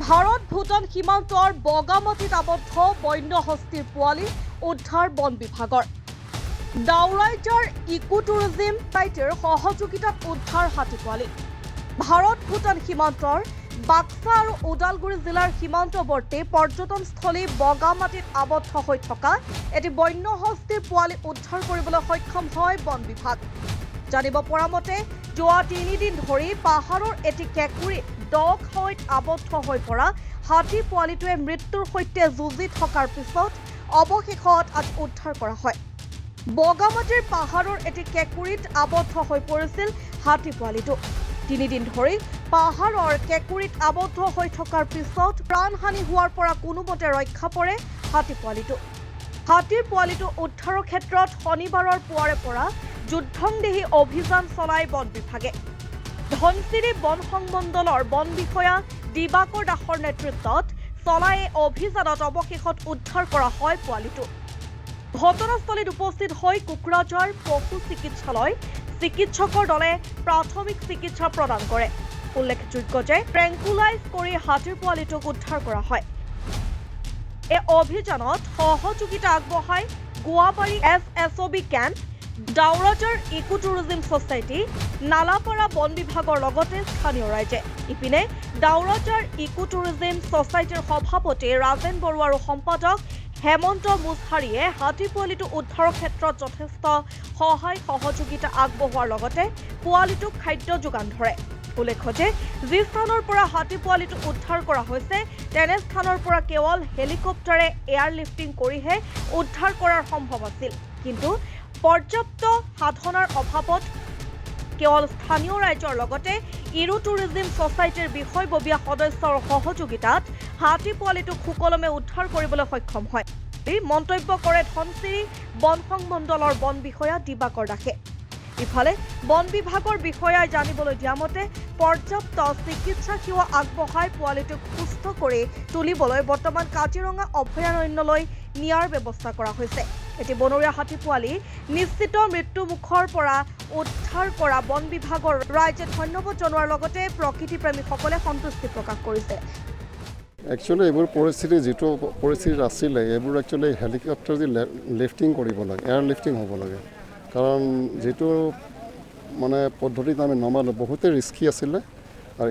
ভাৰত ভূটান সীমান্তৰ বগামাটিত আবদ্ধ বন্য হস্তীৰ পোৱালি উদ্ধাৰ বন বিভাগৰ। দাউৰাইজাৰ ইকো টুৰিজিম চাইটৰ সহযোগিতাত উদ্ধাৰ হাতী পোৱালি। ভাৰত ভূটান সীমান্তৰ বাক্সা আৰু ওদালগুৰি জিলাৰ সীমান্তৱৰ্তী পৰ্যটনস্থলী বগামাটিত আবদ্ধ হৈ থকা এটি বন্য হস্তীৰ পোৱালি উদ্ধাৰ কৰিবলৈ সক্ষম হয় বন বিভাগ। জানিব পৰা মতে যোৱা 3 দিন ধৰি পাহাৰৰ এটি কেঁকুৰিত দ খাৱৈত আবদ্ধ হৈ পৰা হাতী পোৱালিটোৱে মৃত্যুৰ সৈতে যুঁজি থকাৰ পিছত অৱশেষত আজি উদ্ধাৰ কৰা হয়। বগামাটিৰ পাহাৰৰ এটি কেঁকুৰিত আবদ্ধ হৈ পৰিছিল হাতী পোৱালিটো। 3 দিন ধৰি পাহাৰৰ কেঁকুৰিত আবদ্ধ হৈ থকাৰ পিছত প্ৰাণহানি হোৱাৰ পৰা কোনোমতে ৰক্ষা পৰে হাতী পোৱালিটো। হাতীৰ পোৱালিটো উদ্ধাৰৰ ক্ষেত্ৰত শনিবাৰৰ পুৱাৰে পৰা যুদ্ধংদেহী অভিযান চলাই বন বিভাগে। ধনচিৰি বন সংমণ্ডলৰ বন বিষয়া দিবাকৰ দাসৰ নেতৃত্বত চলা এই অভিযানত অৱশেষত উদ্ধাৰ কৰা হয় পোৱালিটো। ঘটনাস্থলীত উপস্থিত হৈ কোকৰাঝাৰ পশু চিকিৎসালয় চিকিৎসকৰ দলে প্ৰাথমিক চিকিৎসা প্ৰদান কৰে। উল্লেখযোগ্য যে ট্ৰেংকুলাইজ কৰি হাতীৰ পোৱালিটোক উদ্ধাৰ কৰা হয়। এই অভিযানত সহযোগিতা আগবঢ়ায় গোৱাবাৰী SSOB কেম্প, দাউৰাজাৰ ইকো টুৰিজিম ছ'চাইটি, নালাপাৰা বন বিভাগৰ লগতে স্থানীয় ৰাইজে। ইপিনে দাউৰাজাৰ ইকো টুৰিজিম ছ'চাইটিৰ সভাপতি ৰাজেন বৰুৱা আৰু সম্পাদক হেমন্ত মুছহাৰীয়ে হাতী পোৱালিটো উদ্ধাৰৰ ক্ষেত্ৰত যথেষ্ট সহায় সহযোগিতা আগবঢ়োৱাৰ লগতে পোৱালিটোক খাদ্য যোগান ধৰে। উল্লেখ্য যে যি স্থানৰ পৰা হাতী পোৱালিটো উদ্ধাৰ কৰা হৈছে তেনে স্থানৰ পৰা কেৱল হেলিকপ্টাৰে এয়াৰ লিফটিং কৰিহে উদ্ধাৰ কৰাৰ সম্ভৱ আছিল। কিন্তু পৰ্যাপ্ত সাধনাৰ অভাৱত কেৱল স্থানীয় ৰাইজৰ লগতে ইৰো টুৰিজিম ছ'চাইটিৰ বিষয়ববীয়া সদস্যৰ সহযোগিতাত হাতী পোৱালিটোক সুকলমে উদ্ধাৰ কৰিবলৈ সক্ষম হয় মন্তব্য কৰে ধনচিৰি বন সংমণ্ডলৰ বন বিষয়া দিবাকৰ দাসে। ইফালে বন বিভাগৰ বিষয়াই জানিবলৈ দিয়া মতে পৰ্যাপ্ত চিকিৎসা সেৱা আগবঢ়াই পোৱালিটোক সুস্থ কৰি তুলিবলৈ বৰ্তমান কাজিৰঙা অভয়াৰণ্যলৈ নিয়াৰ ব্যৱস্থা কৰা হৈছে। এটি বনৰীয়া হাতী পোৱালি নিশ্চিত মৃত্যুমুখৰ পৰা উদ্ধাৰ কৰা বন বিভাগৰ ৰাইজে ধন্যবাদ জনোৱাৰ লগতে প্ৰকৃতিপ্ৰেমীসকলে সন্তুষ্টি প্ৰকাশ কৰিছে। একচুৱেলি এইবোৰ পৰিস্থিতি যিটো পৰিস্থিতিত আছিলে এইবোৰ একচুৱেলি হেলিকপ্টাৰ দি লিফটিং কৰিব লাগে, এয়াৰ লিফটিং হ'ব লাগে। কাৰণ যিটো মানে পদ্ধতিত আমি নমালোঁ বহুতেই ৰিস্কি আছিলে আৰু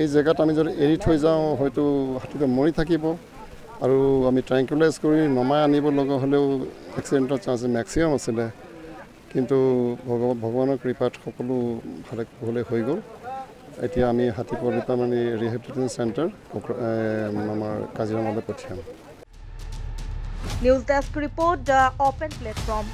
এই জেগাত আমি যদি এৰি থৈ যাওঁ হয়তো হাতীটো মৰি থাকিব আৰু আমি ট্ৰেংকুলাইজ কৰি নমাই আনিব লগা হ'লেও এক্সিডেণ্টৰ চান্স মেক্সিমাম আছিলে। কিন্তু ভগৱানৰ কৃপাত সকলো ভালে কুশলে হৈ গ'ল। এতিয়া আমি হাতী পোৱালিটো মানে ৰিহেবিলিটেশ্যন চেণ্টাৰ আমাৰ কাজিৰঙালৈ পঠিয়াম। News desk report, the open platform.